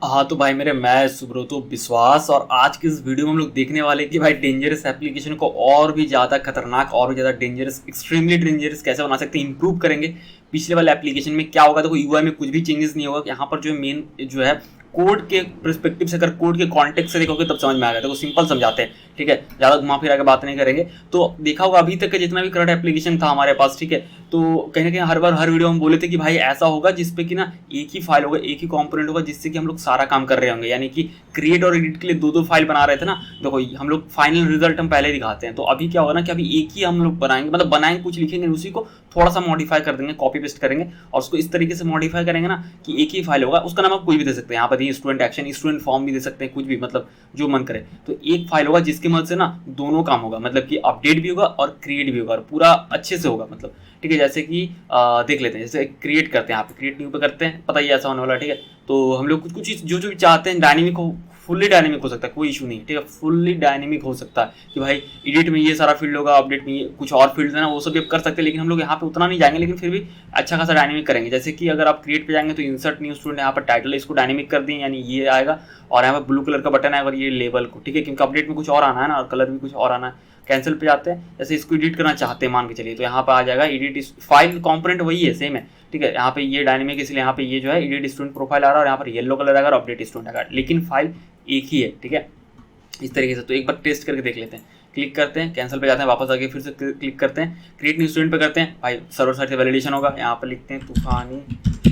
हाँ तो भाई मेरे मैं सुब्रतो विश्वास और आज की इस वीडियो में हम लोग देखने वाले हैं कि भाई डेंजरस एप्लीकेशन को और भी ज़्यादा खतरनाक और भी ज़्यादा डेंजरस एक्सट्रीमली डेंजरस कैसे बना सकते हैं, इंप्रूव करेंगे। पिछले वाले एप्लीकेशन में क्या होगा, देखो यूआई में कुछ भी चेंजेस नहीं होगा। यहाँ पर जो मेन जो है कोड के परस्पेक्टिव से, अगर कोड के कॉन्टेक्स्ट से देखोगे तब समझ में आएगा। देखो सिंपल समझाते हैं, ठीक है, ज़्यादा घुमा फिरा के बात नहीं करेंगे। तो देखा होगा अभी तक का जितना भी करंट एप्लीकेशन था हमारे पास, ठीक है, तो कहीं ना कहीं हर बार हर वीडियो में बोले थे कि भाई ऐसा होगा जिसपे कि ना एक ही फाइल होगा, एक ही कंपोनेंट होगा, जिससे कि हम लोग सारा काम कर रहे होंगे। यानी कि क्रिएट और एडिट के लिए दो दो फाइल बना रहे थे ना। देखो हम लोग फाइनल रिजल्ट हम पहले दिखाते हैं, तो अभी क्या होगा ना कि अभी एक ही हम लोग बनाएंगे, मतलब बनाएंगे, कुछ लिखेंगे, उसी को थोड़ा सा मॉडिफाई कर देंगे, कॉपी पेस्ट करेंगे और उसको इस तरीके से मॉडिफाई करेंगे ना कि एक ही फाइल होगा। उसका नाम आप कोई भी दे सकते हैं, यहाँ पर स्टूडेंट एक्शन, स्टूडेंट फॉर्म भी दे सकते हैं, कुछ भी, मतलब जो मन करे। तो एक फाइल होगा जिसकी मदद से ना दोनों काम होगा, मतलब कि अपडेट भी होगा और क्रिएट भी होगा और पूरा अच्छे से होगा, मतलब ठीक है। जैसे कि देख लेते हैं, जैसे क्रिएट करते हैं, यहाँ पे क्रिएट न्यू पे करते हैं, पता ही ऐसा होने वाला है, ठीक है। तो हम लोग कुछ कुछ जो जो भी चाहते हैं डायनेमिक हो, फुल्ली डायनेमिक हो सकता है, कोई इशू नहीं, ठीक है, फुल्ली डायनेमिक हो सकता है कि भाई एडिट में ये सारा फील्ड होगा, अपडेट में ये कुछ और फील्ड है ना, वो सब भी कर सकते हैं। लेकिन हम लोग यहाँ पे उतना नहीं जाएंगे, लेकिन फिर भी अच्छा खासा डायनेमिक करेंगे। जैसे कि अगर आप क्रिएट पे जाएंगे तो इंसर्ट न्यू स्टूडेंट, यहाँ पर टाइटल इसको डायनेमिक कर दिए, यानी ये आएगा और यहाँ पर ब्लू कलर का बटन आएगा और ये लेबल को, ठीक है, क्योंकि अपडेट में कुछ और आना है ना और कलर भी कुछ और आना है। कैंसिल पे जाते हैं, जैसे इसको एडिट करना चाहते हैं मान के चलिए, तो यहाँ पर आ जाएगा एडिट फाइल कंपोनेंट वही है, सेम है, ठीक है। यहाँ पे ये डायनेमिक, इसलिए यहाँ पे ये जो है एडिट स्टूडेंट प्रोफाइल आ रहा है और यहाँ पर येलो कलर आएगा और अपडेट स्टूडेंट आएगा, लेकिन फाइल एक ही है, ठीक है, इस तरीके से। तो एक बार टेस्ट करके देख लेते हैं। क्लिक करते हैं, कैंसिल पे जाते हैं, वापस आके फिर से क्लिक करते हैं, क्रिएट न्यू स्टूडेंट पे करते हैं। भाई सर्वर साइड से वैलिडेशन होगा, यहाँ पर लिखते हैं तूफानी,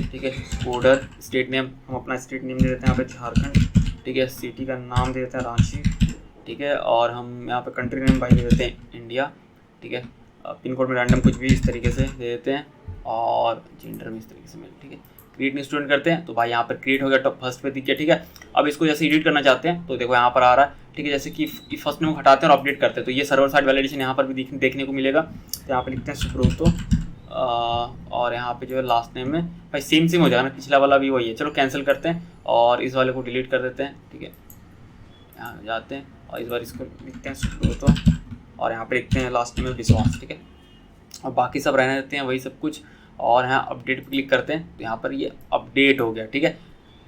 ठीक है, कोडर, स्टेट नेम हम अपना स्टेट नेम दे देते हैं यहाँ पे झारखंड, ठीक है, सिटी का नाम दे देते हैं रांची, ठीक है, और हम यहाँ पे कंट्री नेम भाई दे देते हैं इंडिया, ठीक है, पिन कोड में रैंडम कुछ भी इस तरीके से दे देते हैं और जेंडर में इस तरीके से, ठीक है। क्रिएट न्यू स्टूडेंट करते हैं तो भाई यहाँ पर क्रिएट हो गया, टॉप फर्स्ट पे दिख गया, ठीक है। अब इसको जैसे एडिट करना चाहते हैं तो देखो यहाँ पर आ रहा है, ठीक है, जैसे कि फर्स्ट नेम हटाते हैं और अपडेट करते हैं तो ये सर्वर साइड वैलिडेशन यहाँ पर भी देखने को मिलेगा। तो यहाँ पे लिखते हैं सुब्रतो और यहाँ पे जो है लास्ट नेम में भाई सेम हो जाएगा ना, पिछला वाला भी वही है। चलो कैंसिल करते हैं और इस वाले को डिलीट कर देते हैं, ठीक है, यहाँ जाते हैं और इस बार इसको लिखते हैं सुब्रतो और यहाँ पे लिखते हैं लास्ट नेम में विश्वास, ठीक है, और बाकी सब रहने देते हैं वही सब कुछ। और यहाँ अपडेट पे क्लिक करते हैं तो यहाँ पर ये अपडेट हो गया, ठीक है,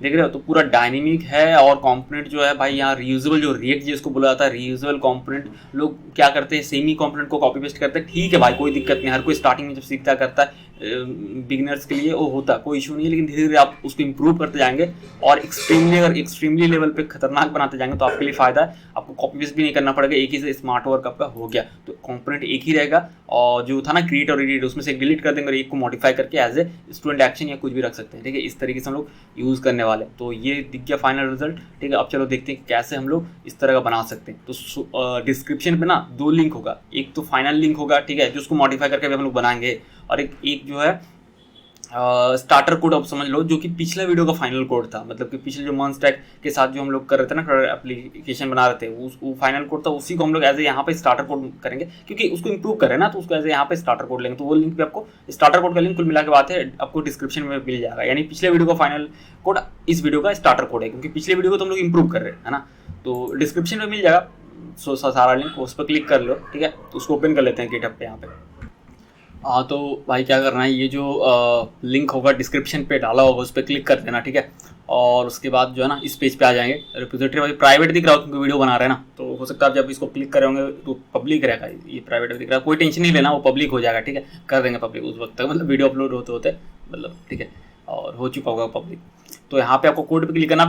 देख रहे हो। तो पूरा डायनेमिक है और कंपोनेंट जो है भाई यहाँ रीयूजेबल, जो रिएक्ट जिसको बोला जाता है रीयूजेबल कंपोनेंट, लोग क्या करते हैं सेमी कंपोनेंट को कॉपी पेस्ट करते हैं, ठीक है भाई, कोई दिक्कत नहीं, हर कोई स्टार्टिंग में जब सीखता करता है, बिगिनर्स के लिए वो होता है, कोई इशू नहीं है। लेकिन धीरे धीरे आप उसको इंप्रूव करते जाएंगे और एक्सट्रीमली लेवल पे खतरनाक बनाते जाएंगे तो आपके लिए फायदा है, आपको कॉपी पेस्ट भी नहीं करना पड़ेगा, एक ही से स्मार्ट वर्क आपका हो गया। तो कंपोनेंट एक ही रहेगा और जो था ना क्रिएट और एडिट, उसमें से एक डिलीट कर देंगे और एक को मॉडिफाई करके एज ए स्टूडेंट एक्शन या कुछ भी रख सकते हैं, ठीक है, इस तरीके से हम लोग यूज़ करने वाले। तो ये दिख गया फाइनल रिजल्ट, ठीक है। अब चलो देखते हैं कैसे हम लोग इस तरह का बना सकते हैं। तो डिस्क्रिप्शन पे ना दो लिंक होगा, एक तो फाइनल लिंक होगा, ठीक है, जो उसको मॉडिफाई करके भी हम लोग बनाएंगे, और एक जो है स्टार्टर कोड आप समझ लो, जो कि पिछला वीडियो का फाइनल कोड था, मतलब कि पिछले जो मंथ टैग के साथ जो हम लोग कर रहे थे ना एप्लीकेशन बना रहे थे, वो फाइनल कोड था, उसी को हम लोग एज ए यहाँ पे स्टार्टर कोड करेंगे, क्योंकि उसको इंप्रूव करें ना, तो उसको एज ए यहाँ पे स्टार्टर कोड लेंगे। तो वो लिंक पे आपको स्टार्टर कोड का लिंक कुल मिला के बात है आपको डिस्क्रिप्शन में मिल जाएगा, यानी पिछले वीडियो का फाइनल कोड इस वीडियो का स्टार्टर कोड है, क्योंकि पिछले वीडियो को तो हम लोग इंप्रूव कर रहे हैं, है ना। तो डिस्क्रिप्शन में मिल जाएगा सारा लिंक, उस पर क्लिक कर लो, ठीक है। तो उसको ओपन कर लेते हैं गिटहब पे यहाँ पे। हाँ तो भाई क्या करना है, ये जो लिंक होगा डिस्क्रिप्शन पे डाला होगा उस पर क्लिक कर देना, ठीक है। और उसके बाद जो है ना इस पेज पे आ जाएंगे। रिपोजिटरी भाई प्राइवेट दिख रहा हो क्योंकि वीडियो बना रहे हैं ना, तो हो सकता है आप जब इसको क्लिक करे होंगे तो पब्लिक रहेगा, ये प्राइवेट दिख रहा है, कोई टेंशन नहीं लेना, वो पब्लिक हो जाएगा, ठीक है, कर देंगे पब्लिक उस वक्त तक, मतलब वीडियो अपलोड होते होते, मतलब ठीक है, और हो चुका होगा पब्लिक। तो यहाँ पे आपको कोड पे क्लिक करना,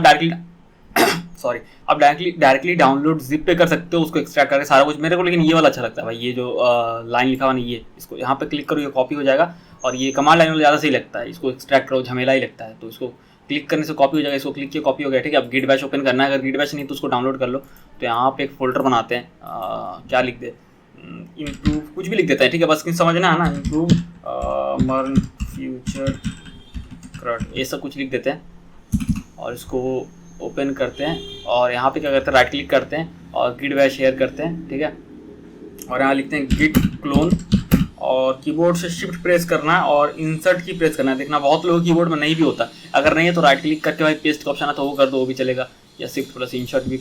आप डायरेक्टली डाउनलोड जिप पे कर सकते हो, उसको एक्सट्रैक्ट करके सारा कुछ। मेरे को लेकिन ये वाला अच्छा लगता है भाई, ये जो लाइन लिखा हुआ नहीं, ये इसको यहाँ पे क्लिक करो, ये कॉपी हो जाएगा, और ये कमांड लाइन वाला ज़्यादा सही लगता है, इसको एक्सट्रैक्ट करो झमेला ही लगता है। तो इसको क्लिक करने से कॉपी हो जाएगा, इसको क्लिक किया कॉपी हो गया, ठीक है। अब गिट बैश ओपन करना है, अगर गिट बैश नहीं तो उसको डाउनलोड कर लो। तो यहाँ पे एक फोल्डर बनाते हैं, क्या लिख दे, इम्प्रूव कुछ भी लिख देता है, ठीक है, बस समझना है ना, इम्प्रूव मर्न फ्यूचर क्रट, ये सब कुछ लिख देते हैं और इसको ओपन करते हैं। और यहाँ पे क्या करते हैं, राइट क्लिक करते हैं और गिट बैश शेयर करते हैं, ठीक है, और यहाँ लिखते हैं गिट क्लोन, और कीबोर्ड से शिफ्ट प्रेस करना है और इंसर्ट की प्रेस करना है। देखना बहुत लोगों कीबोर्ड में नहीं भी होता, अगर नहीं है तो राइट क्लिक करके भाई पेस्ट का ऑप्शन है तो वो कर दो, वो भी चलेगा, या शिफ्ट प्लस इंसर्ट भी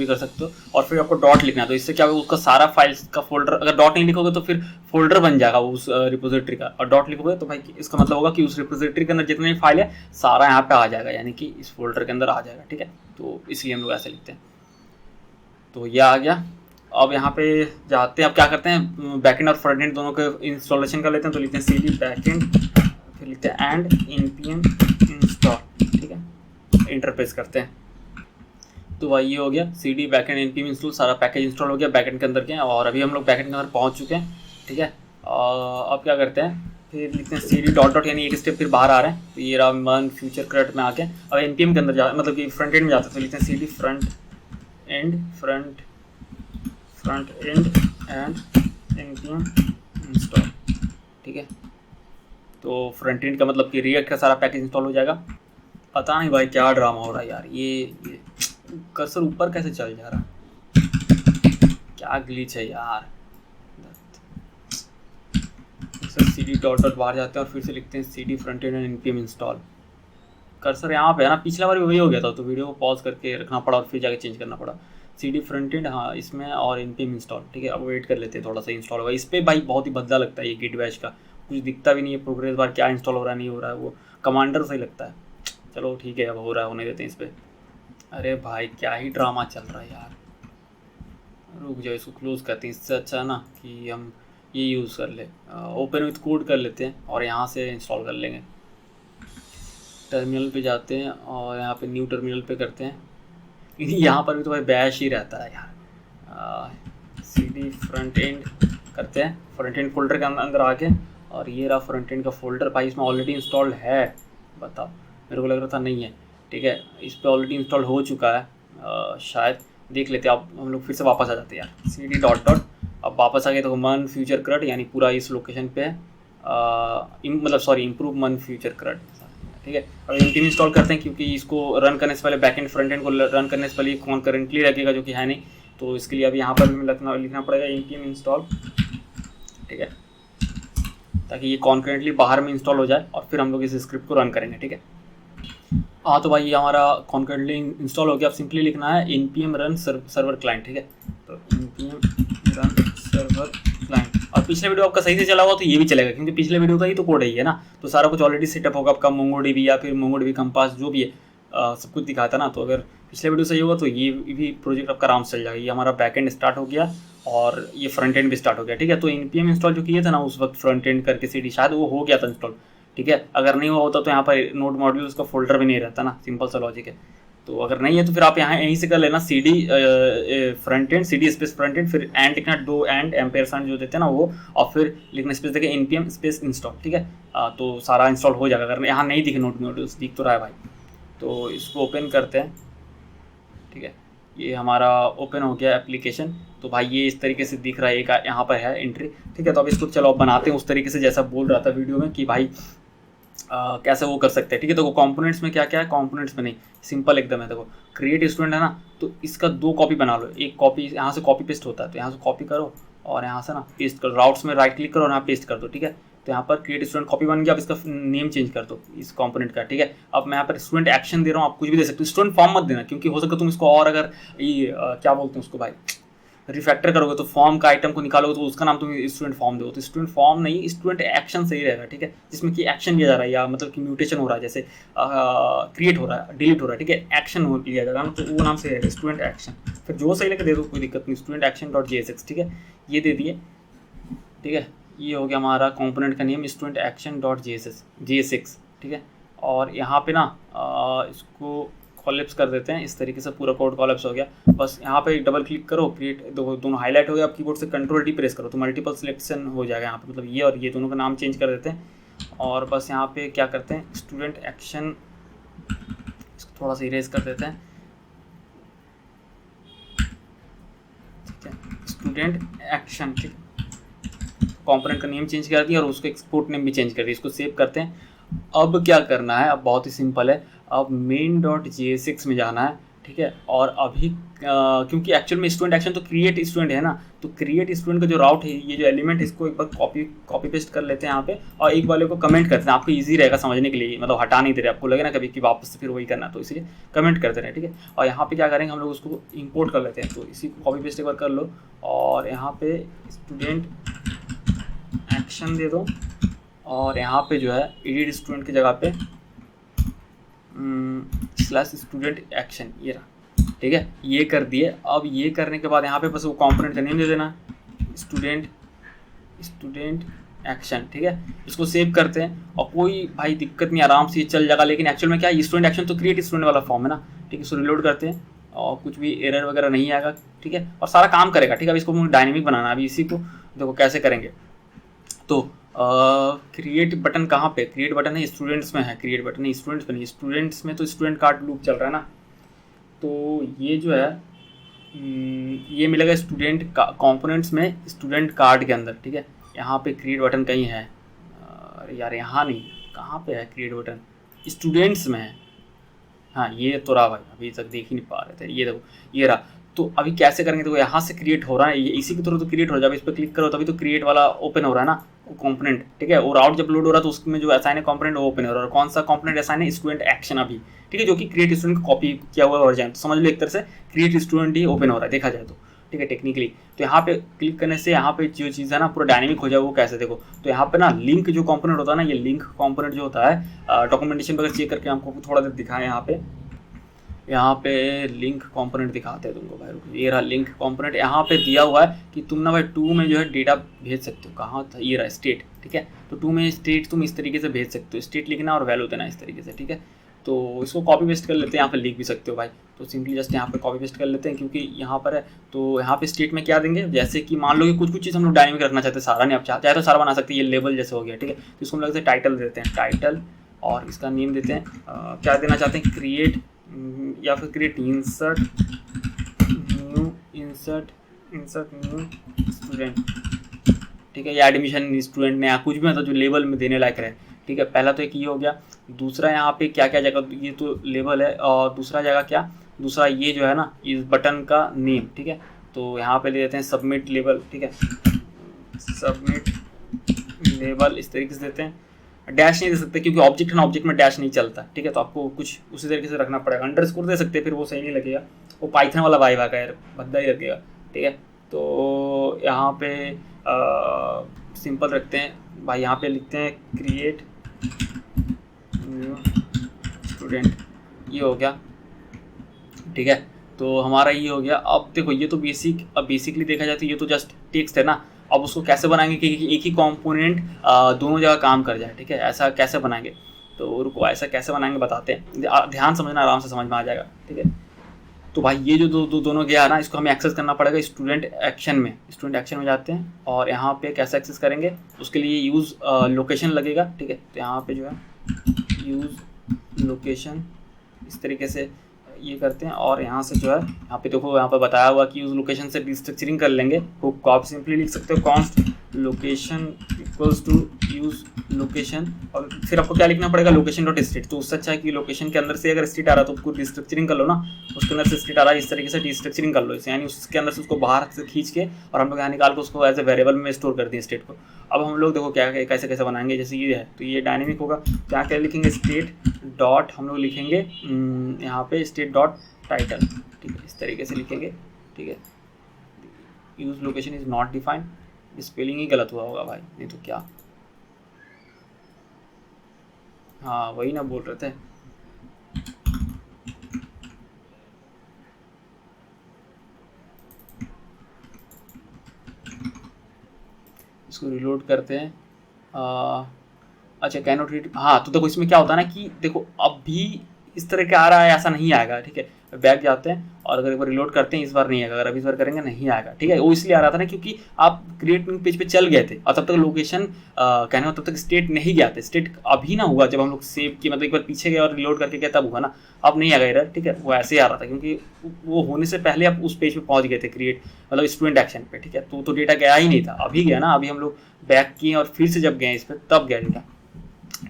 कर सकते हो। और फिर आपको डॉट लिखना है, तो इससे क्या होगा, उसका सारा फाइल्स का फोल्डर, अगर डॉट नहीं लिखोगे तो फिर फोल्डर बन जाएगा उस रिपोजिटरी का, और डॉट लिखोगे तो भाई इसका मतलब होगा कि उस रिपोजिटरी के अंदर जितने भी फाइल है सारा यहाँ पे आ जाएगा, यानी कि इस फोल्डर के अंदर आ जाएगा। ठीक है, तो इसलिए हम लोग ऐसे लिखते हैं। तो ये आ गया। अब यहाँ पे जाते हैं, अब क्या करते हैं, बैकएंड और फ्रंट एंड दोनों के इंस्टॉलेशन कर लेते हैं। तो लिखते हैं cd बैकएंड, फिर लिखते हैं एंड npm इंस्टॉल। ठीक है, इंटरफेस करते हैं। तो भाई ये हो गया cd बैकएंड npm इंस्टॉल, सारा पैकेज इंस्टॉल हो गया बैकएंड के अंदर के, और अभी हम लोग बैकएंड के अंदर पहुँच चुके हैं। ठीक है, अब क्या करते हैं, फिर लिखते हैं cd डॉट डॉट, यानी एक स्टेप फिर बाहर आ रहे हैं। तो ये रहा मन फ्यूचर क्रेडिट में आके, अब npm के अंदर जा, मतलब कि फ्रंट एंड में जाते हैं। तो लिखते हैं cd front end and npm install. ठीक है, तो फ्रंट एंड का मतलब कि रिएक्ट का सारा पैकेज इंस्टॉल हो जाएगा। पता नहीं भाई क्या ड्रामा हो रहा है यार, ये कर्सर ऊपर कैसे चल जा रहा है, क्या ग्लिच है यार। cd डॉट डॉट बाहर जाते हैं और फिर से लिखते हैं cd front end npm install. Cursor यहाँ पे है ना, पिछला बार भी वही हो गया था, तो वीडियो को पॉज करके रखना पड़ा और फिर जाके चेंज करना पड़ा। cd फ्रंट एंड, हाँ इसमें, और npm इंस्टॉल। ठीक है, अब वेट कर लेते हैं थोड़ा सा इंस्टॉल होगा। इस पर भाई बहुत ही भद्दा लगता है ये गिट बैश का, कुछ दिखता भी नहीं है प्रोग्रेस बार क्या इंस्टॉल हो रहा है नहीं हो रहा है, वो कमांडर से ही लगता है। चलो ठीक है, अब हो रहा है, होने देते हैं इस पर। अरे भाई क्या ही ड्रामा चल रहा है यार, रुक जाओ, इसको क्लोज करते हैं। इससे अच्छा ना कि हम ये यूज़ कर ले, ओपन विथ कोड कर लेते हैं और यहाँ से इंस्टॉल कर लेंगे। टर्मिनल पे जाते हैं और यहाँ पे न्यू टर्मिनल पे करते हैं। यहाँ पर भी तो भाई बैश ही रहता है यार। cd फ्रंट एंड करते हैं, फ्रंट एंड फोल्डर के अंदर आके, और ये रहा फ्रंट एंड का फोल्डर। भाई इसमें ऑलरेडी इंस्टॉल्ड है, बताओ, मेरे को लग रहा था नहीं है। ठीक है, इस पर ऑलरेडी इंस्टॉल हो चुका है शायद, देख लेते हैं। अब हम लोग फिर से वापस आ जाते हैं यार, cd डॉट डॉट। अब वापस आ गए तो मन फ्यूचर क्रड, यानी पूरा इस लोकेशन पे मतलब सॉरी इम्प्रूव मन फ्यूचर क्रड। ठीक है, अब npm इंस्टॉल करते हैं, क्योंकि इसको रन करने से पहले बैकएंड फ्रंट एंड को रन करने से पहले कॉन्करेंटली रखेगा, जो कि है नहीं। तो इसके लिए अभी यहाँ पर भी लिखना पड़ेगा npm इंस्टॉल। ठीक है, ताकि ये कॉन्करेंटली बाहर में इंस्टॉल हो जाए और फिर हम लोग इस स्क्रिप्ट को रन करेंगे। ठीक है, हाँ तो भाई ये हमारा कॉन्करेंटली इंस्टॉल हो गया। अब सिंपली लिखना है npm रन सर्वर क्लाइंट। ठीक है, तो npm रन सर्वर क्लाइंट। और पिछले वीडियो आपका सही से चला हुआ तो ये भी चलेगा, क्योंकि पिछले वीडियो का ही तो कोड है ना, तो सारा कुछ ऑलरेडी सेटअप होगा आपका, MongoDB या फिर MongoDB कंपास जो भी है, सब कुछ दिखाता ना। तो अगर पिछले वीडियो सही होगा तो ये भी प्रोजेक्ट आपका आराम से चल जाएगा। ये हमारा बैकएंड स्टार्ट हो गया और ये फ्रंट एंड भी स्टार्ट हो गया। ठीक है, तो npm इंस्टॉल जो किए थे ना उस वक्त फ्रंट एंड करके cd, शायद वो हो गया था इंस्टॉल। ठीक है, अगर नहीं हुआ होता तो यहाँ पर नोड मॉड्यूल्स का फोल्डर भी नहीं रहता ना, सिंपल सा लॉजिक है। तो अगर नहीं है तो फिर आप यहाँ यहीं से कर लेना cd front end, cd space front end, फिर एंड लिखना, दो एंड एम्पेयरसैंड जो देते हैं ना वो, और फिर लिखना स्पेस देके npm स्पेस इंस्टॉल। ठीक है, तो सारा इंस्टॉल हो जाएगा। अगर यहाँ नहीं दिखे नोड मॉड्यूल्स, दिख तो रहा है भाई, तो इसको ओपन करते हैं। ठीक है, ये हमारा ओपन हो गया एप्लीकेशन। तो भाई ये इस तरीके से दिख रहा है, एक यहाँ पर है एंट्री। ठीक है, तो अब इसको चलो अब बनाते हैं उस तरीके से जैसा बोल रहा था वीडियो में कि भाई कैसे वो कर सकते हैं। ठीक है, तो कंपोनेंट्स में क्या क्या है, कंपोनेंट्स में नहीं, सिंपल एकदम है। देखो क्रिएट स्टूडेंट है ना, तो इसका 2 कॉपी बना लो। एक कॉपी यहाँ से कॉपी पेस्ट होता है, तो यहाँ से कॉपी करो और यहाँ से ना पेस्ट करो, राउट्स में राइट क्लिक करो और यहाँ पेस्ट कर दो। ठीक है, तो यहाँ पर क्रिएट स्टूडेंट कॉपी बन गया। अब इसका नेम चेंज कर दो इस कंपोनेंट का। ठीक है, अब मैं यहाँ पर स्टूडेंट एक्शन दे रहा हूँ, आप कुछ भी दे सकते हो, स्टूडेंट फॉर्म मत देना, क्योंकि हो सकता तुम इसको और अगर ये क्या बोलते हैं उसको भाई, रिफैक्टर करोगे तो फॉर्म का आइटम को निकालोगे तो उसका नाम तुम स्टूडेंट फॉर्म दो। तो स्टूडेंट फॉर्म नहीं, स्टूडेंट एक्शन सही रहेगा। ठीक है, जिसमें कि एक्शन लिया जा रहा है, या मतलब कि म्यूटेशन हो रहा है, जैसे क्रिएट हो रहा है, डिलीट हो रहा है। ठीक है, एक्शन लिया जाएगा ना, तो वो नाम से रहेगा स्टूडेंट एक्शन। फिर जो सही लगे दे दो, कोई दिक्कत नहीं, स्टूडेंट एक्शन डॉट JSX। ठीक है, ये दे दिए। ठीक है, ये हो गया हमारा कंपोनेंट का name, student action dot JSX। ठीक है, और यहाँ पे ना इसको कॉलेप्स कर देते हैं इस तरीके से, पूरा कोड कॉलेप्स हो गया। बस यहाँ पे डबल क्लिक करो, क्रिएट, दोनों हाईलाइट हो गया। आप कीबोर्ड से Ctrl+D प्रेस करो तो मल्टीपल सिलेक्शन हो जाएगा यहाँ पे, मतलब ये और ये दोनों का नाम चेंज कर देते हैं। और बस यहाँ पे क्या करते हैं, स्टूडेंट एक्शन, इसको थोड़ा सा इरेज कर देते हैं। ठीक है, स्टूडेंट एक्शन। ठीक है, कंपोनेंट का नेम चेंज कर दिया और उसको एक्सपोर्ट नेम भी चेंज कर दिया। इसको सेव करते हैं। अब क्या करना है, अब बहुत ही सिंपल है। अब main.jsx में जाना है। ठीक है। और अभी क्योंकि एक्चुअल में स्टूडेंट एक्शन तो क्रिएट स्टूडेंट है ना, तो क्रिएट स्टूडेंट का जो राउट है, ये जो एलिमेंट है, इसको एक बार कॉपी पेस्ट कर लेते हैं यहाँ पे, और एक वाले को कमेंट करते हैं, आपको इजी रहेगा समझने के लिए, मतलब हटा नहीं दे रहे, आपको लगे ना कभी कि वापस से फिर वही करना, तो इसलिए कमेंट करते रहे, ठीक है। और यहाँ पे क्या करेंगे हम लोग, उसको इंपोर्ट कर लेते हैं, तो इसी को कॉपी पेस्ट एक बार कर लो, और यहाँ पे स्टूडेंट एक्शन दे दो, और यहाँ पे जो है एडिट स्टूडेंट की जगह पे स्लैश स्टूडेंट एक्शन, ये रहा, ठीक है। ये कर दिए। अब ये करने के बाद यहाँ पे बस वो कंपोनेंट का नेम दे देना, स्टूडेंट एक्शन, ठीक है। इसको सेव करते हैं, और कोई भाई दिक्कत नहीं, आराम से ये चल जाएगा। लेकिन एक्चुअल में क्या है, स्टूडेंट एक्शन तो क्रिएट स्टूडेंट वाला फॉर्म है ना, ठीक है। इसको रिलोड करते हैं और कुछ भी एरर वगैरह नहीं आएगा, ठीक है, और सारा काम करेगा, ठीक है। अब इसको डायनेमिक बनाना है, अभी इसी को देखो कैसे करेंगे। तो क्रिएट बटन कहाँ पे, क्रिएट बटन है स्टूडेंट्स में है, क्रिएट बटन है स्टूडेंट्स में नहीं, स्टूडेंट्स में तो स्टूडेंट कार्ड लूप चल रहा है ना, तो ये जो है ये मिलेगा स्टूडेंट कंपोनेंट्स में स्टूडेंट कार्ड के अंदर, ठीक है। यहाँ पे क्रिएट बटन कहीं है, अरे यार यहाँ नहीं, कहाँ पे है क्रिएट बटन, स्टूडेंट्स में है, हाँ ये तो रहा भाई, अभी तक देख ही नहीं पा रहे थे, ये देखो ये रहा। तो अभी कैसे करेंगे, देखो यहाँ से क्रिएट हो रहा है, ये इसी के थ्रू तो क्रिएट हो जाए, इस पर क्लिक करो तभी तो क्रिएट वाला ओपन हो रहा है ना, वो कंपोनेंट, ठीक है। और आउट जब लोड हो रहा है तो उसमें जो असाइन है कंपोनेंट वो ओपन हो रहा है, और कौन सा कंपोनेंट असाइन है, स्टूडेंट एक्शन अभी, ठीक है, जो कि क्रिएट स्टूडेंट को कॉपी किया हुआ वर्जन, तो समझ लो एक तरह से क्रिएट स्टूडेंट ही ओपन हो रहा है देखा जाए तो, ठीक है, टेक्निकली। तो यहाँ पे क्लिक करने से यहाँ पे जो चीज़ है ना पूरा डायनेमिक हो जाए, वो कैसे देखो, तो यहाँ पे ना लिंक जो कंपोनेंट होता है ना, ये लिंक कंपोनेंट जो होता है, डॉक्यूमेंटेशन वगैरह चेक करके हमको थोड़ा देर दिखाएं, यहाँ पे लिंक कंपोनेंट दिखाते हैं तुमको भाई, ये रहा लिंक कंपोनेंट, यहाँ पे दिया हुआ है कि तुम ना भाई 2 में जो है डेटा भेज सकते हो, कहाँ था, ये रहा स्टेट, ठीक है। तो 2 में स्टेट तुम इस तरीके से भेज सकते हो, स्टेट लिखना और वैल्यू देना इस तरीके से, ठीक है। तो इसको कॉपी पेस्ट कर लेते हैं, यहाँ पे लिख भी सकते हो भाई, तो सिंपली जस्ट यहाँ पे कॉपी पेस्ट कर लेते हैं, क्योंकि यहाँ पर है। तो यहाँ पे स्टेट में क्या देंगे, जैसे कि मान लो कि कुछ चीज़ हम लोग डायनेमिक रखना चाहते हैं, सारा नहीं, आप चाहे तो सारा बना सकते हैं, ये लेवल जैसे हो गया, ठीक है। तो इसको हम लोग टाइटल देते हैं, टाइटल, और इसका नेम देते हैं क्या देना चाहते हैं, क्रिएट, या फिर क्रिएट इंसर्ट न्यू स्टूडेंट, ठीक है, या एडमिशन स्टूडेंट ने, या कुछ भी मतलब जो लेवल में देने लायक रहे, ठीक है। पहला तो एक ये हो गया, दूसरा यहाँ पे क्या क्या जगह, ये तो लेवल है, और दूसरा जगह क्या, दूसरा ये जो है ना इस बटन का नेम, ठीक है। तो यहाँ पे ले देते हैं सबमिट लेवल, ठीक है, सबमिट लेवल इस तरीके से देते हैं। डैश नहीं दे सकते क्योंकि ऑब्जेक्ट है ना, ऑब्जेक्ट में डैश नहीं चलता, ठीक है। तो आपको कुछ उसी तरीके से रखना पड़ेगा, अंडरस्कोर दे सकते हैं, फिर वो सही नहीं लगेगा, वो पाइथन वाला वाइब आएगा यार, भद्दा ही लगेगा, ठीक है। तो यहाँ पे सिंपल रखते हैं भाई, यहाँ पे लिखते हैं क्रिएट न्यू स्टूडेंट, ये हो गया, ठीक है। तो हमारा ये हो गया। अब देखो ये तो बेसिकली देखा जाए तो ये तो जस्ट टेक्स्ट है ना, अब उसको कैसे बनाएंगे कि एक ही कंपोनेंट दोनों जगह काम कर जाए, ठीक है, ऐसा कैसे बनाएंगे, तो रुको ऐसा कैसे बनाएंगे बताते हैं, ध्यान समझना, आराम से समझ में आ जाएगा, ठीक है। तो भाई ये जो दोनों गया है ना, इसको हमें एक्सेस करना पड़ेगा स्टूडेंट एक्शन में जाते हैं, और यहाँ पे कैसे एक्सेस करेंगे, उसके लिए यूज़ लोकेशन लगेगा, ठीक है। तो यहाँ पे जो है यूज़ लोकेशन इस तरीके से ये करते हैं, और यहाँ से जो है यहाँ पे देखो, यहाँ पे बताया हुआ कि यूज लोकेशन से डिस्ट्रक्चरिंग कर लेंगे, तो आप सिंपली लिख सकते हो const location equals to use location, और फिर आपको क्या लिखना पड़ेगा, लोकेशन डॉट स्टेट। तो उससे अच्छा है कि लोकेशन के अंदर से अगर स्टेट आ रहा है तो उसको डिस्ट्रक्चरिंग कर लो ना, उसके अंदर से स्टेट आ रहा है इस तरीके से डिस्ट्रक्चरिंग कर लो इसे, यानी उसके अंदर से उसको बाहर से खींच के और हम लोग यहाँ निकाल के उसको एज ए वेरिएबल में स्टोर कर दिए स्टेट को। अब हम लोग देखो क्या कैसे कैसे बनाएंगे, जैसे ये है तो ये डायनेमिक होगा, क्या क्या लिखेंगे, स्टेट डॉट हम लोग लिखेंगे यहाँ पे स्टेट डॉट टाइटल, ठीक है, इस तरीके से लिखेंगे, ठीक है। Use location is not defined, spelling ही गलत हुआ होगा भाई, नहीं तो क्या, हाँ वही ना बोल रहे थे। इसको रिलोड करते हैं, अच्छा कैन नॉट रीड, हाँ तो देखो इसमें क्या होता है ना कि देखो अब भी इस तरह का आ रहा है, ऐसा नहीं आएगा, ठीक है। बैक जाते हैं और अगर एक बार रिलोड करते हैं, इस बार नहीं आएगा, अगर अभी इस बार करेंगे नहीं आएगा, ठीक है। वो इसलिए आ रहा था ना क्योंकि आप क्रिएट पेज पे चल गए थे और तब तक लोकेशन कहने हो तब तक स्टेट नहीं गया था, स्टेट अभी ना हुआ जब हम लोग सेव किए, मतलब एक बार पीछे गए और रिलोड करके गए तब हुआ ना, अब नहीं आएगा एरर, ठीक है। वो ऐसे ही आ रहा था क्योंकि वो होने से पहले आप उस पेज पे पहुंच गए थे, क्रिएट मतलब स्टूडेंट एक्शन पे, ठीक है। तो डेटा गया ही नहीं था, अभी गया ना, अभी हम लोग बैक किए और फिर से जब गए इस पर तब गया डेटा,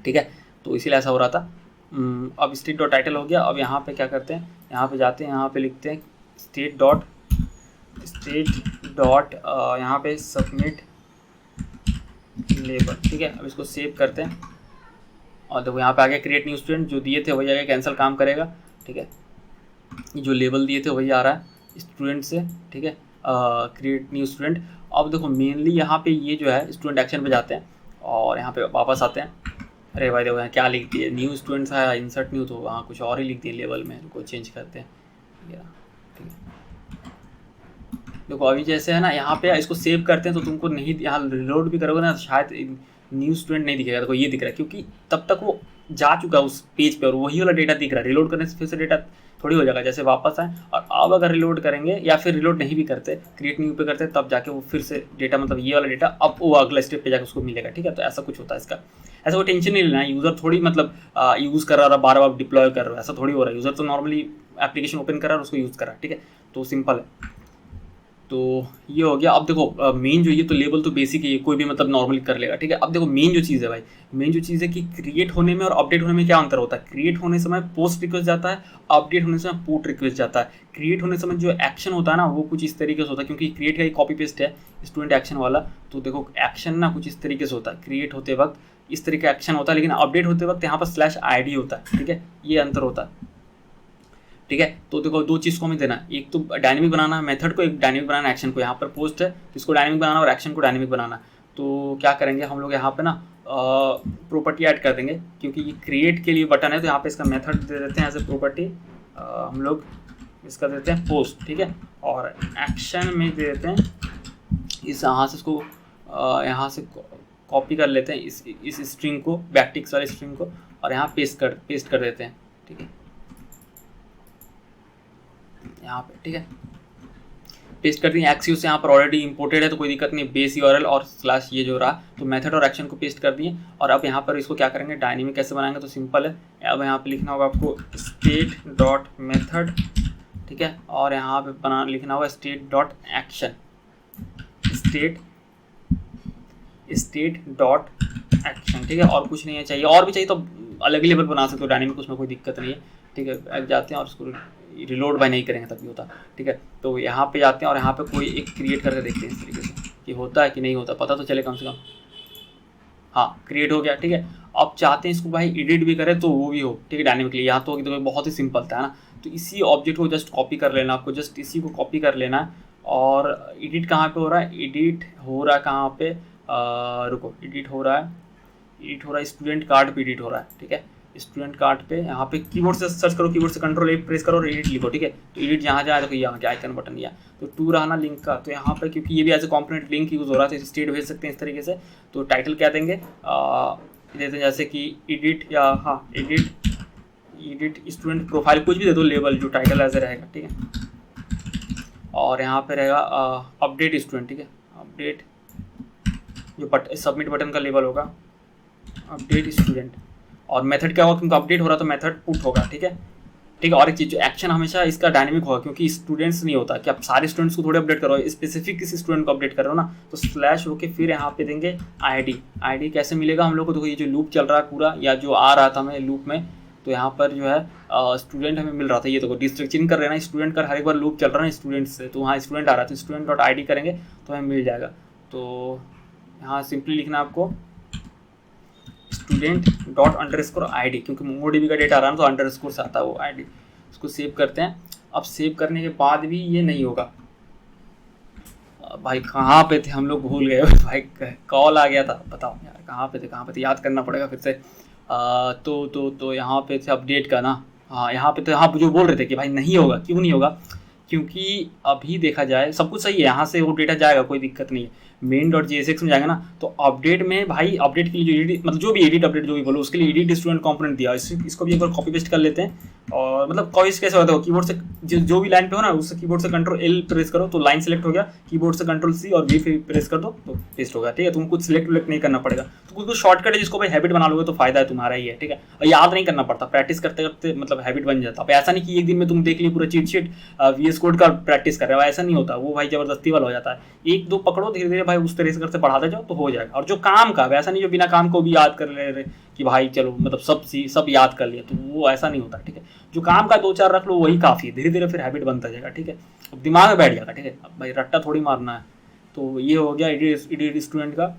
ठीक है। तो इसीलिए ऐसा हो रहा था। अब स्टेट डॉट टाइटल हो गया। अब यहाँ पे क्या करते हैं, यहाँ पे जाते हैं, यहाँ पे लिखते हैं स्टेट डॉट यहाँ पे सबमिट लेबल, ठीक है। अब इसको सेव करते हैं और देखो यहाँ पे आ गया क्रिएट न्यू स्टूडेंट, जो दिए थे वही आ गया, कैंसिल काम करेगा, ठीक है। जो लेबल दिए थे वही आ रहा है स्टूडेंट से, ठीक है, क्रिएट न्यू स्टूडेंट। अब देखो मेनली यहाँ पे ये जो है स्टूडेंट एक्शन पे जाते हैं और यहाँ पे वापस आते हैं। अरे भाई देखो यहाँ क्या लिख दिए, न्यू स्टूडेंट्स है, इंसर्ट न्यू, तो वहाँ कुछ और ही लिख दिए लेवल में, इनको चेंज करते हैं, ठीक है। देखो अभी जैसे है ना, यहाँ पे इसको सेव करते हैं तो तुमको नहीं, यहाँ रिलोड भी करोगे ना शायद न्यू स्टूडेंट नहीं दिखेगा। देखो ये दिख रहा है क्योंकि तब तक वो जा चुका है उस पेज पे और वही वाला डेटा दिख रहा है। रिलोड करने से फिर से डेटा थोड़ी हो जाएगा, जैसे वापस आए और अब अगर रिलोड करेंगे या फिर रिलोड नहीं भी करते, क्रिएट न्यू पे करते, तब जाके वो फिर से डेटा, मतलब ये वाला डेटा अब वो अगला स्टेप पे जाकर उसको मिलेगा, ठीक है। तो ऐसा कुछ होता है इसका, ऐसा कोई टेंशन नहीं लेना है। यूज़र थोड़ी मतलब यूज़ कर रहा है, बार बार डिप्लॉय कर रहा है, ऐसा थोड़ी हो रहा है। यूज़र तो नॉर्मली एप्लीकेशन ओपन कर रहा है और उसको यूज़ कर रहा है, ठीक है। तो सिंपल है। तो ये हो गया। अब देखो मेन जो ये तो लेबल तो बेसिक है, कोई भी मतलब नॉर्मली कर लेगा, ठीक है। अब देखो मेन जो चीज़ है भाई, मेन जो चीज़ है कि क्रिएट होने में और अपडेट होने में क्या अंतर होता है। क्रिएट होने समय पोस्ट रिक्वेस्ट जाता है, अपडेट होने समय पुट रिक्वेस्ट जाता है। क्रिएट होने समय जो एक्शन होता है ना वो कुछ इस तरीके से होता है, क्योंकि क्रिएट का एक कॉपी पेस्ट है स्टूडेंट एक्शन वाला, तो देखो एक्शन ना कुछ इस तरीके से होता है। क्रिएट होते वक्त इस तरीके का एक्शन होता है, लेकिन अपडेट होते वक्त यहाँ पर /ID होता है, ठीक है। ये अंतर होता है, ठीक है। तो देखो दो चीज़ को हमें देना, एक तो डायनेमिक बनाना मेथड को, एक डायनेमिक बनाना एक्शन को। यहाँ पर पोस्ट है तो इसको डायनेमिक बनाना और एक्शन को डायनेमिक बनाना। तो क्या करेंगे हम लोग यहाँ पे ना प्रॉपर्टी ऐड कर देंगे, क्योंकि ये क्रिएट के लिए बटन है तो यहाँ पे इसका मेथड दे देते हैं एज ए प्रॉपर्टी। हम लोग इसका देते हैं पोस्ट, ठीक है। और एक्शन में दे देते हैं इस यहाँ से, इसको यहाँ से कॉपी कर लेते हैं इस स्ट्रिंग को, बैकटिक्स वाले स्ट्रिंग को, और यहाँ पेस्ट कर देते हैं, ठीक है, यहाँ पे, ठीक है। पेस्ट कर दिए। एक्सिस यहाँ पर ऑलरेडी इंपोर्टेड है तो कोई दिक्कत नहीं, बेस यूआरएल और / ये जो रहा, तो मेथड और एक्शन को पेस्ट कर दिए। और अब यहाँ पर इसको क्या करेंगे, डायनेमिक कैसे बनाएंगे, तो सिंपल है। अब यहाँ पे लिखना होगा आपको स्टेट डॉट मेथड, ठीक है, और यहाँ पे लिखना होगा state dot action, state dot action, ठीक है। और कुछ नहीं है चाहिए, और भी चाहिए तो अलग ही लेवल बना सकते हो डायनेमिक, उसमें कोई दिक्कत नहीं है, ठीक है। अब जाते हैं और उसको रिलोड बाय नहीं करेंगे तभी होता, ठीक है। तो यहाँ पे जाते हैं और यहाँ पे कोई एक क्रिएट करके देखते हैं इस तरीके से कि होता है कि नहीं होता, पता तो चले कम से कम। हाँ क्रिएट हो गया, ठीक है। अब चाहते हैं इसको भाई एडिट भी करें तो वो भी हो, ठीक है, डायनेमिकली। यहाँ तो बहुत ही सिंपल था ना, तो इसी ऑब्जेक्ट को जस्ट कॉपी कर लेना, आपको जस्ट इसी को कॉपी कर लेना है। और एडिट कहाँ पे हो रहा है, एडिट हो रहा है कहाँ पे, रुको, एडिट हो रहा है स्टूडेंट कार्ड पे एडिट हो रहा है, ठीक है। स्टूडेंट कार्ड पे यहाँ पे कीबोर्ड से सर्च करो, कीबोर्ड से Ctrl+A प्रेस करो और एडिट लिखो, ठीक है। तो एडिट जहाँ जाए तो यहाँ के आइकन बटन दिया, तो 2 रहा ना लिंक का, तो यहाँ पे क्योंकि ये भी as a component link use हो रहा है तो स्टेट भेज सकते हैं इस तरीके से। तो टाइटल क्या देंगे, देते हैं जैसे कि एडिट, या हाँ एडिट स्टूडेंट प्रोफाइल, कुछ भी दे दो लेबल, जो टाइटल ऐसे रहेगा, ठीक है। और यहाँ पे रहेगा अपडेट स्टूडेंट, ठीक है, अपडेट जो सबमिट बटन का लेबल होगा अपडेट स्टूडेंट। और मेथड क्या होगा, क्योंकि अपडेट हो रहा तो मेथड पुट होगा, ठीक है। और एक चीज़, जो एक्शन हमेशा इसका डायनेमिक होगा, क्योंकि स्टूडेंट्स नहीं होता कि आप सारे स्टूडेंट्स को थोड़े अपडेट करो, स्पेसिफिक किसी स्टूडेंट को अपडेट कर रहे हो ना, तो / होके फिर यहाँ पे देंगे ID कैसे मिलेगा हम लोग को, देखो ये जो लूप चल रहा है पूरा, या जो आ रहा था हमें लूप में, तो यहाँ पर जो है स्टूडेंट हमें मिल रहा था, ये देखो डिस्ट्रिक्ट चिन्ह कर रहे हैं, स्टूडेंट का हर एक बार लूप चल रहा है स्टूडेंट से, तो वहाँ स्टूडेंट आ रहा है, तो स्टूडेंट डॉट ID करेंगे तो हमें मिल जाएगा। तो यहाँ सिंपली लिखना आपको स्टूडेंट डॉट _ID, क्योंकि MongoDB का डेटा आ रहा है ना तो अंडरस्कोर से आता है वो ID। इसको सेव करते हैं। अब सेव करने के बाद भी ये नहीं होगा, भाई कहाँ पे थे हम लोग, भूल गए भाई, कॉल आ गया था, बताओ यार कहाँ पे थे, याद करना पड़ेगा फिर से। तो यहाँ पे थे अपडेट का ना, हाँ यहाँ पे तो, हाँ जो बोल रहे थे कि भाई नहीं होगा, क्यों नहीं होगा, क्योंकि अभी देखा जाए सब कुछ सही है, यहाँ से वो डेटा जाएगा, कोई दिक्कत नहीं है। main.jsx में जाएगा ना, तो अपडेट में भाई अपडेट के लिए जो एडिट, मतलब जो भी एडिट अपडेट जो भी बोलो, उसके लिए एडिट स्टूडेंट कंपोनेंट दिया, इसको भी एक बार कॉपी पेस्ट कर लेते हैं। और मतलब कॉपी कैसे होता है, कीबोर्ड से जो भी लाइन पे हो ना, उससे कीबोर्ड से Ctrl+L प्रेस करो तो लाइन सेलेक्ट हो गया, कीबोर्ड से Ctrl+C और V प्रेस कर दो तो पेस्ट होगा, ठीक है। तुमको कुछ सिलेक्ट नहीं करना पड़ेगा, तो कुछ शॉर्टकट है जिसको भाई हैबिट बना लोगे तो फायदा है तुम्हारा ही है, ठीक है। और याद नहीं करना पड़ता, प्रैक्टिस करते करते मतलब हैबिट बन जाता। अब ऐसा नहीं कि एक दिन में तुम देख लिए पूरा चीट शीट VS कोड का प्रैक्टिस कर रहे हो, ऐसा नहीं होता, वो भाई जबरदस्ती वाला हो जाता है। 1-2 पकड़ो, धीरे धीरे भाई उस तरह से करते पढ़ाते जाओ तो हो जाएगा। और जो काम का, वैसा नहीं जो बिना काम को भी याद कर ले रहे कि भाई चलो मतलब सब याद कर लिया, तो वो ऐसा नहीं होता, ठीक है। जो काम का 2-4 रख लो वही काफ़ी है, धीरे धीरे फिर हैबिट बनता जाएगा, ठीक है। अब दिमाग में बैठ जाएगा, ठीक है। अब भाई रट्टा थोड़ी मारना है। तो ये हो गया इडिट स्टूडेंट का।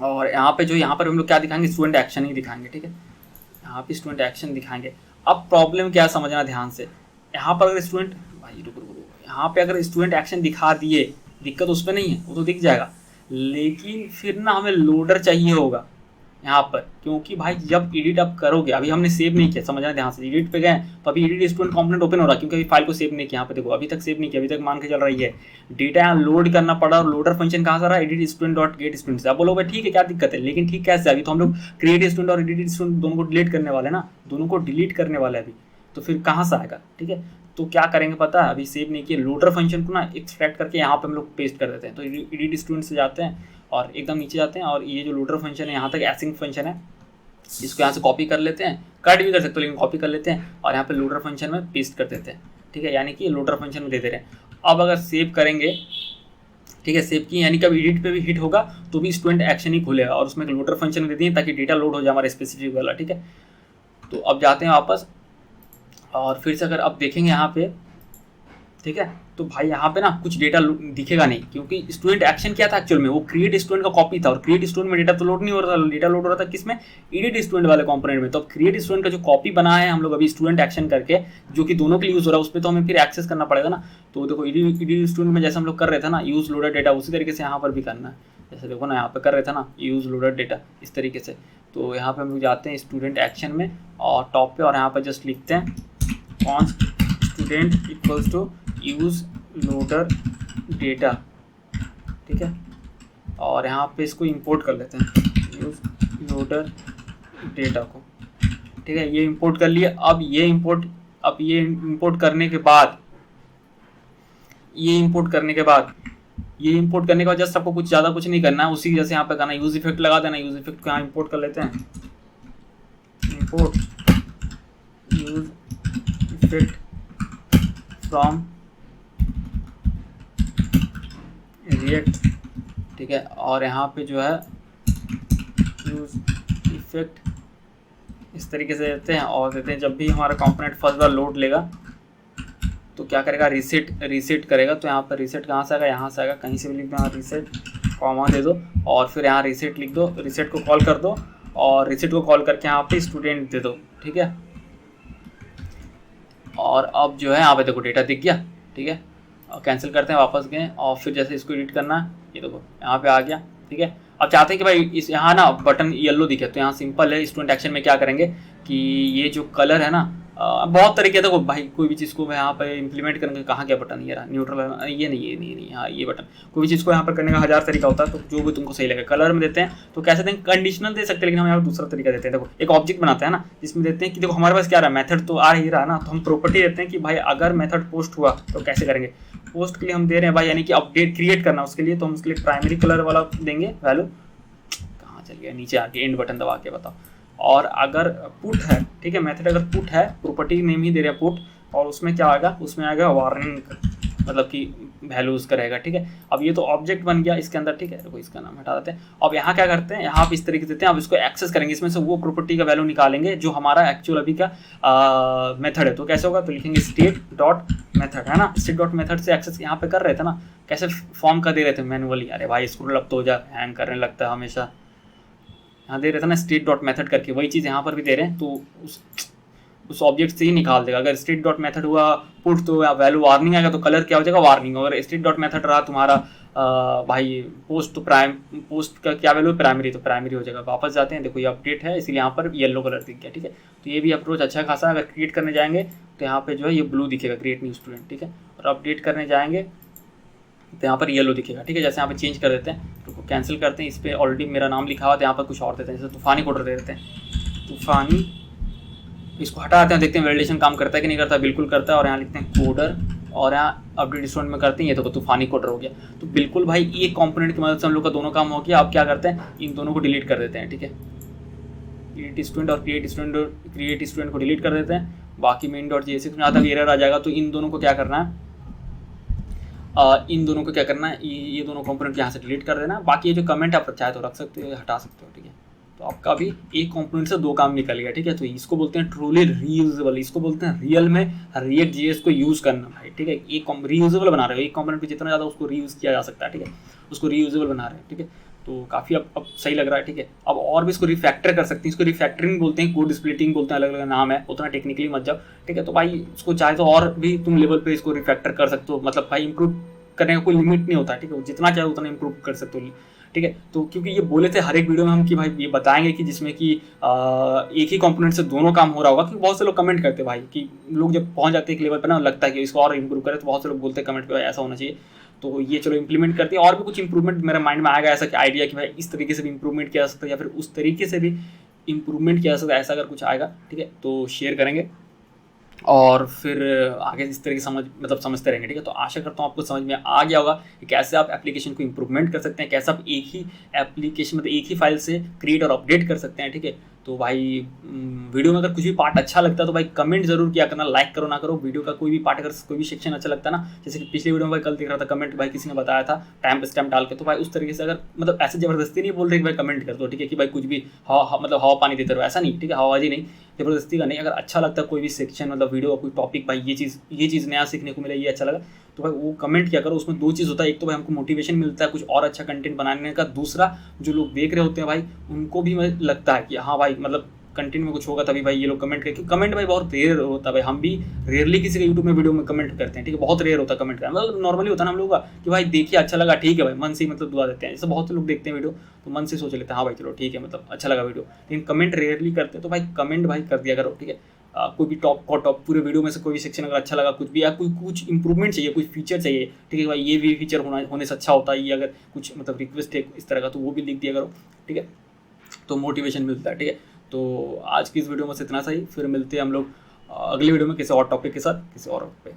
और यहाँ पर हम लोग क्या दिखाएंगे, स्टूडेंट एक्शन ही दिखाएंगे, ठीक है। यहाँ पे स्टूडेंट एक्शन दिखाएंगे। अब प्रॉब्लम क्या समझना ध्यान से, यहाँ पर अगर स्टूडेंट, भाई रुको, यहाँ पे अगर स्टूडेंट एक्शन दिखा दिए, दिक्कत उस पर नहीं है, वो तो दिख जाएगा, लेकिन फिर ना हमें लोडर चाहिए होगा यहाँ पर, क्योंकि भाई जब एडिट आप करोगे, अभी हमने सेव नहीं किया, समझना ध्यान से, एडिट पे गए तो अभी एडिट स्टूडेंट कंपोनेंट ओपन हो रहा है, क्योंकि अभी फाइल को सेव नहीं किया। यहाँ पे देखो अभी तक सेव नहीं किया, अभी तक मान के चल रही है, डेटा यहाँ लोड करना पड़ा, और लोडर फंक्शन कहाँ से आ रहा है, edit student dot gate student से। आप बोलो भाई ठीक है क्या दिक्कत है, लेकिन ठीक कैसे, अभी तो हम लोग क्रिएट स्टूडेंट और एडिट स्टूडेंट दोनों को डिलीट करने वाले ना, दोनों को डिलीट करने वाले अभी, तो फिर कहाँ से आएगा, ठीक है। तो क्या करेंगे पता है, अभी सेव नहीं किया, लोडर फंक्शन को ना एक्सट्रैक्ट करके यहाँ पे हम लोग पेस्ट कर देते हैं। तो एडिट स्टूडेंट से जाते हैं और एकदम नीचे जाते हैं, और ये जो लोडर फंक्शन है यहाँ तक एसिंग फंक्शन है, इसको यहाँ से कॉपी कर लेते हैं, कट भी कर सकते हो लेकिन कॉपी कर लेते हैं, और यहाँ पे लोडर फंक्शन में पेस्ट कर देते हैं, ठीक है। यानी कि लोडर फंक्शन में दे दे रहे हैं। अब अगर सेव करेंगे, ठीक है, सेव किए, यानी कि अब एडिट पे भी हिट होगा तो भी स्टूडेंट एक्शन ही खुलेगा, और उसमें लोडर फंक्शन दे दिए ताकि डेटा लोड हो जाए हमारा स्पेसिफिक वाला, ठीक है। तो अब जाते हैं वापस, और फिर से अगर अब देखेंगे यहाँ पे, ठीक है, तो भाई यहाँ पे ना कुछ डेटा दिखेगा नहीं, क्योंकि स्टूडेंट एक्शन क्या था एक्चुअल में, वो क्रिएट स्टूडेंट का कॉपी था, और क्रिएट स्टूडेंट में डेटा तो लोड नहीं हो रहा था, डेटा लोड हो रहा था किसमें, एडिट स्टूडेंट वाले कंपोनेंट में। तो अब क्रिएट स्टूडेंट का जो कॉपी बना है हम लोग अभी स्टूडेंट एक्शन करके, जो कि दोनों के लिए यूज हो रहा है, उस पर तो हमें फिर एक्सेस करना पड़ेगा ना। तो देखो एडिट स्टूडेंट में जैसे हम लोग कर रहे थे ना यूज लोडेड डेटा, उसी तरीके से यहाँ पर भी करना है। जैसे देखो ना यहाँ पे कर रहे थे ना यूज लोडेड डेटा, इस तरीके से। तो यहाँ पे हम लोग जाते हैं स्टूडेंट एक्शन में, और टॉप पे, और यहाँ पर जस्ट लिखते हैं const student equals to use loader data, ठीक है। और यहाँ पे इसको इंपोर्ट कर लेते हैं, यूज लोडर डेटा को, ठीक है। ये इंपोर्ट कर लिए। अब ये इंपोर्ट करने के बाद जस्ट आपको कुछ ज़्यादा कुछ नहीं करना है, उसी जैसे यहाँ पे करना, यूज इफेक्ट लगा देना। यूज इफेक्ट को यहाँ इंपोर्ट कर लेते हैं, import use effect from react, ठीक है। और यहाँ पे जो है यूज इफेक्ट इस तरीके से देते हैं, और देते हैं जब भी हमारा कंपोनेंट फर्स्ट बार लोड लेगा तो क्या करेगा, रीसेट करेगा। तो यहाँ पर रीसेट कहाँ से आएगा, यहाँ से आएगा, कहीं से भी लिख दो, यहाँ रीसेट कॉमा दे दो, और फिर यहाँ रीसेट लिख दो, रीसेट को कॉल कर दो, और रीसेट को कॉल करके यहाँ पे स्टूडेंट दे दो, ठीक है। और अब जो है यहाँ पे देखो डेटा दिख गया, ठीक है। कैंसिल करते हैं, वापस गए, और फिर जैसे इसको एडिट करना है, ये देखो यहाँ पे आ गया, ठीक है। अब चाहते हैं कि भाई इस यहाँ ना बटन येलो दिखे, तो यहाँ सिंपल है, स्टूडेंट एक्शन में क्या करेंगे कि ये जो कलर है ना, बहुत तरीके देखो भाई, कोई भी चीज़ को यहाँ पे इंप्लीमेंट करेंगे, कहाँ क्या बटन, ये रहा न्यूट्रल, ये नहीं, हाँ ये बटन, कोई भी चीज़ को यहाँ पर करने का 1000 तरीका होता है, तो जो भी तुमको सही लगे। कलर में देते हैं तो कैसे देंगे, कंडीशनल दे सकते हैं, लेकिन हम यहाँ पर दूसरा तरीका देते हैं। देखो एक ऑब्जेक्ट बनाते हैं ना, जिसमें देते हैं कि देखो हमारे पास क्या रहा, मेथड तो आ ही रहा ना, तो हम प्रॉपर्टी देते हैं कि भाई अगर मेथड पोस्ट हुआ तो कैसे करेंगे। पोस्ट के लिए हम दे रहे हैं भाई, यानी कि अपडेट क्रिएट करना, उसके लिए तो हम उसके लिए प्राइमरी कलर वाला देंगे वैल्यू, कहाँ चल गया, नीचे आके एंड बटन दबा के बताओ। और अगर पुट है, ठीक है, मेथड अगर पुट है, प्रॉपर्टी नेम ही दे रहे हैं पुट, और उसमें क्या आएगा, उसमें आएगा वार्निंग, मतलब कि वैल्यू उसका रहेगा, ठीक है। अब ये तो ऑब्जेक्ट बन गया इसके अंदर, ठीक है। देखो इसका नाम हटा देते हैं। अब यहाँ क्या करते हैं, यहाँ पे इस तरीके से देते हैं, अब इसको एक्सेस करेंगे, इसमें से वो प्रॉपर्टी का वैल्यू निकालेंगे जो हमारा एक्चुअल अभी का मेथड है। तो कैसे होगा, तो लिखेंगे स्टेट डॉट मेथड, है ना, स्टेट डॉट मेथड से एक्सेस यहाँ पे कर रहे थे ना, कैसे फॉर्म का दे रहे थे मैनुअली, अरे भाई स्क्रोल अप तो हो जा, हैंग करने लगता है हमेशा। यहाँ दे रहे थे ना स्टेट डॉट मेथड करके, वही चीज़ यहाँ पर भी दे रहे हैं, तो उस ऑब्जेक्ट से ही निकाल देगा। अगर स्टेट डॉट मेथड हुआ पुट तो वैल्यू वार्निंग आएगा, तो कलर क्या हो जाएगा, वार्निंग। अगर स्टेट डॉट मेथड रहा तुम्हारा भाई पोस्ट, तो पोस्ट का क्या वैल्यू है, प्राइमरी, तो प्राइमरी हो जाएगा। वापस जाते हैं, देखो ये अपडेट है, इसलिए यहाँ पर येलो कलर दिख गया, ठीक है। तो ये भी अप्रोच अच्छा खासा। अगर क्रिएट करने जाएंगे तो यहाँ पे जो है ये ब्लू दिखेगा, क्रिएट न्यू स्टूडेंट, ठीक है। और अपडेट करने जाएंगे तो यहाँ पर येलो दिखेगा, ठीक है। जैसे यहाँ पे चेंज कर देते हैं, तो कैंसिल करते हैं, इस पर ऑलरेडी मेरा नाम लिखा हुआ था, यहाँ पर कुछ और देते हैं, जैसे तूफानी कोडर दे देते हैं, तूफानी। इसको हटा देते हैं, देखते हैं वैलिडेशन काम करता है कि नहीं करता, बिल्कुल करता है। और यहाँ लिखते हैं कोडर, और यहाँ अपडेट स्टूडेंट में करते हैं, ये तो तूफानी कोडर हो गया। तो बिल्कुल भाई एक कंपोनेंट की मदद से हम लोग का दोनों काम हो गया। अब क्या करते हैं, इन दोनों को डिलीट कर देते हैं, ठीक है। एडिट स्टूडेंट और क्रिएट स्टूडेंट को डिलीट कर देते हैं। बाकी मेन डॉट जेएसएक्स में आता है एरर आ जाएगा, तो इन दोनों को क्या करना है, इन दोनों को क्या करना है, ये दोनों कंपोनेंट यहाँ से डिलीट कर देना। बाकी ये जो कमेंट आप चाहे तो रख सकते हो, हटा सकते हो, ठीक है। तो आपका भी एक कंपोनेंट से दो काम निकल गया, ठीक है। तो इसको बोलते हैं ट्रूली रीयूजेबल, इसको बोलते हैं रियल में रिएक्ट जेएस को यूज़ करना भाई, ठीक है। एक रीयूजेबल बना रहे हो, एक कंपोनेंट को जितना ज़्यादा उसको रीयूज़ किया जा सकता है, ठीक है, उसको रीयूजेबल बना रहे हैं, ठीक है। तो काफ़ी अब सही लग रहा है, ठीक है। अब और भी इसको रिफैक्टर कर सकते हैं, इसको रिफैक्टरिंग बोलते हैं, कोड स्प्लिटिंग बोलते हैं, अलग अलग नाम है, उतना टेक्निकली मत जाओ, ठीक है। तो भाई इसको चाहे तो और भी तुम लेवल पे इसको रिफैक्टर कर सकते हो, मतलब भाई इंप्रूव करने का कोई लिमिट नहीं होता, ठीक है। जितना चाहे उतना इंप्रूव कर सकते हो, ठीक है। तो क्योंकि ये बोले थे हर एक वीडियो में हम कि भाई ये बताएंगे कि जिसमें कि एक ही कंपोनेंट से दोनों काम हो रहा होगा, क्योंकि बहुत से लोग कमेंट करते हैं भाई कि लोग जब पहुंच जाते हैं एक लेवल पर ना, लगता है कि इसको और इंप्रूव करें, तो बहुत से लोग बोलते हैं कमेंट पे ऐसा होना चाहिए। तो ये चलो इंप्लीमेंट करते हैं, और भी कुछ इंप्रूवमेंट मेरे माइंड में आएगा ऐसा कि आइडिया कि भाई इस तरीके से भी इंप्रूवमेंट किया जा सकता है या फिर उस तरीके से भी इंप्रूवमेंट किया जा सकता है, ऐसा अगर कुछ आएगा, ठीक है, तो शेयर करेंगे और फिर आगे इस तरह की समझते रहेंगे, ठीक है। तो आशा करता हूँ आपको समझ में आ गया होगा कि कैसे आप एप्लीकेशन को इंप्रूवमेंट कर सकते हैं, कैसे आप एक ही एप्लीकेशन मतलब एक ही फाइल से क्रिएट और अपडेट कर सकते हैं, ठीक है। तो भाई वीडियो में अगर कुछ भी पार्ट अच्छा लगता है तो भाई कमेंट जरूर किया करना, लाइक करो ना करो, वीडियो का कोई भी पार्ट अगर कोई भी सेक्शन अच्छा लगता है ना, जैसे कि पिछले वीडियो में भाई कल दिख रहा था कमेंट, भाई किसी ने बताया था टाइम स्टैम्प डाल के, तो भाई उस तरीके से अगर मतलब ऐसे जबरदस्ती नहीं बोल रहे कि भाई कमेंट कर दो, ठीक है, कि भाई कुछ भी मतलब हवा पानी देते रहो, ऐसा नहीं, ठीक है, हवाबाजी नहीं, जबरदस्ती का नहीं। अगर अच्छा लगता है कोई भी सेक्शन मतलब वीडियो का कोई टॉपिक, भाई ये चीज़ नया सीखने को मिला, ये अच्छा लगा, तो भाई वो कमेंट किया करो। उसमें दो चीज़ होता है, एक तो भाई हमको मोटिवेशन मिलता है कुछ और अच्छा कंटेंट बनाने का, दूसरा जो लोग देख रहे होते हैं भाई उनको भी लगता है कि हाँ भाई मतलब कंटेंट में कुछ होगा तभी भाई ये लोग कमेंट करके। कमेंट भाई बहुत रेयर होता है भाई, हम भी रेयरली किसी के यूट्यूब में वीडियो में कमेंट करते हैं, ठीक है, बहुत रेयर होता है कमेंट करना, मतलब नॉर्मली होता है ना हम लोगों का कि भाई देखिए अच्छा लगा, ठीक है भाई, मन से ही मतलब दुआ देते हैं। जैसे बहुत से लोग देखते हैं वीडियो तो मन से सोच लेते हैं हाँ भाई चलो ठीक है मतलब अच्छा लगा वीडियो, लेकिन कमेंट रेयरली करते हैं। तो भाई कमेंट भाई कर दिया करो, ठीक है। कोई भी टॉप पूरे वीडियो में से कोई भी सेक्शन अगर अच्छा लगा, कुछ भी या कुछ इंप्रूवमेंट चाहिए, कुछ फीचर चाहिए, ठीक है भाई, ये भी फीचर होने से अच्छा होता है, ये अगर कुछ मतलब रिक्वेस्ट है इस तरह का तो वो भी लिख दिया करो, ठीक है, तो मोटिवेशन मिलता है, ठीक है। तो आज की इस वीडियो में से इतना सही, फिर मिलते हैं हम लोग अगली वीडियो में किसी और टॉपिक के साथ किसी और पे।